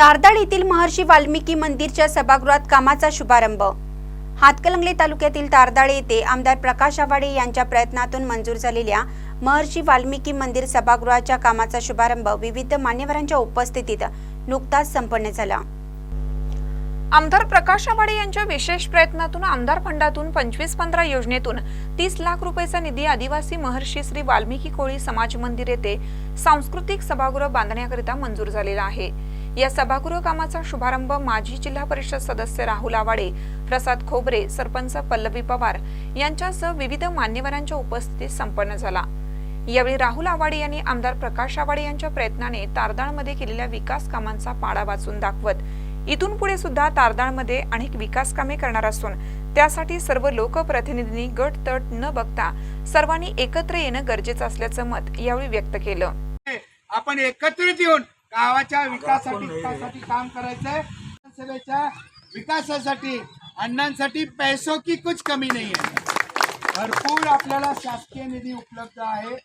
तारदाळ येथील महर्षी वाल्मिकी मंदिरच्या सभागृहात कामाचा शुभारंभ। हातकणंगले तालुक्यातील तारदाळ येथे आमदार प्रकाश आवाडे यांच्या प्रयत्नातून मंजूर झालेल्या महर्षी वाल्मिकी मंदिर सभागृहाच्या कामाचा शुभारंभ विविध मान्यवरांच्या उपस्थितीत नुकताच संपन्न झाला। आमदार प्रकाश आवाडे यांच्या विशेष प्रयत्नातून आमदार फंडातून 25-15 योजनेतून 30 लाख रुपयाचा निधी आदिवासी महर्षी श्री वाल्मिकी कोळी समाज मंदिर येथे सांस्कृतिक सभागृह बांधण्याकरिता मंजूर झालेला आहे। या सभागृह कामाचा शुभारंभ माजी जिल्हा परिषद सदस्य राहुल आवाडे, प्रसाद खोबरे, सरपंच पल्लवी पवार यांच्यासह विविध मान्यवरांच्या उपस्थितीत संपन्न झाला। यावेळी राहुल आवाडे यांनी आमदार प्रकाश आवाडे यांच्या प्रयत्नाने तारदाळमध्ये केलेल्या विकास कामांचा पाढा वाचून दाखवत इथून पुढे सुद्धा तारदाळमध्ये अनेक विकास कामे करणार असून त्यासाठी सर्व लोकप्रतिनिधींनी गट तट न बघता सर्वांनी एकत्र येणं गरजेचं असल्याचं मत यावेळी व्यक्त केलं। आपण एकत्रित येऊन गावाच्या विकासासाठी काम करायचंय। सभेच्या विकासासाठी अण्णांसाठी पैसों की कुछ कमी नहीं है। भरपूर आपल्याला शासकीय निधी उपलब्ध आहे।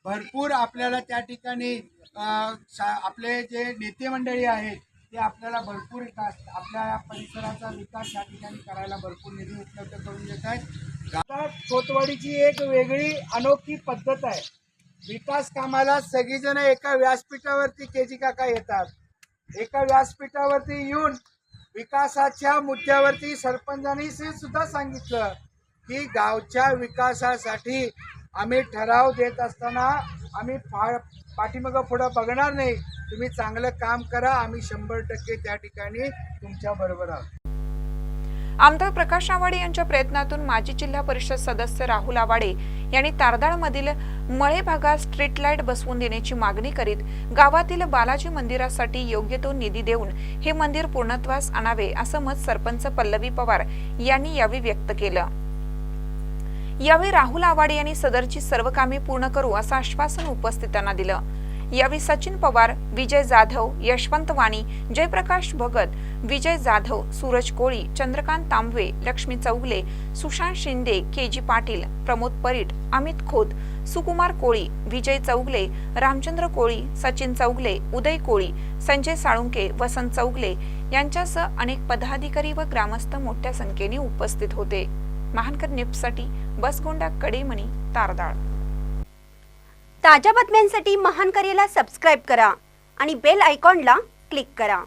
भरपूर आपल्याला त्या ठिकाणी आपले जे नेते मंडळी आहेत ते आपल्याला भरपूर आपल्या परिसराचा विकास या ठिकाणी करायला भरपूर निधी उपलब्ध करून देत आहेत। खोतवाडीची एक वेगळी अनोखी पद्धत आहे। विकास कामाला सगळीजण एका व्यासपीठावरती केजी काका येतात। एका व्यासपीठावरती येऊन विकासाच्या मुद्द्यावरती सरपंचांनी सुद्धा सांगितलं की गावच्या विकासासाठी आम्ही ठराव देत असताना आम्ही पाठीमागं पुढं बघणार नाही। तुम्ही चांगलं काम करा, आम्ही 100% त्या ठिकाणी तुमच्या बरोबर आहोत। आमदार प्रकाश आवाडे यांच्या प्रयत्नातून माजी जिल्हा परिषद सदस्य राहुल आवाडे यांनी तारदाळमधील मळे भागात स्ट्रीट लाईट बसवून देण्याची मागणी करीत गावातील बालाजी मंदिरासाठी योग्य तो निधी देऊन हे मंदिर पूर्णत्वास आणावे असं मत सरपंच पल्लवी पवार यांनी यावेळी व्यक्त केलं। यावेळी राहुल आवाडे यांनी सदरची सर्व कामे पूर्ण करू असं आश्वासन उपस्थितांना दिलं। यावेळी सचिन पवार, विजय जाधव, यशवंत वाणी, जयप्रकाश भगत, विजय जाधव, सूरज कोळी, चंद्रकांत तांबवे, लक्ष्मी चौगले, सुशांत शिंदे, केजी पाटील, प्रमोद परीट, अमित खोत, सुकुमार कोळी, विजय चौगले, रामचंद्र कोळी, सचिन चौगले, उदय कोळी, संजय साळुंके, वसंत चौगले यांच्यासह अनेक पदाधिकारी व ग्रामस्थ मोठ्या संख्येने उपस्थित होते। महानकर न्यूजसाठी बसगोंडा कडेमणी, तारदाळ। ताज्या बातम्यांसाठी महानकरेला सबस्क्राइब करा आणि बेल आयकॉनला क्लिक करा।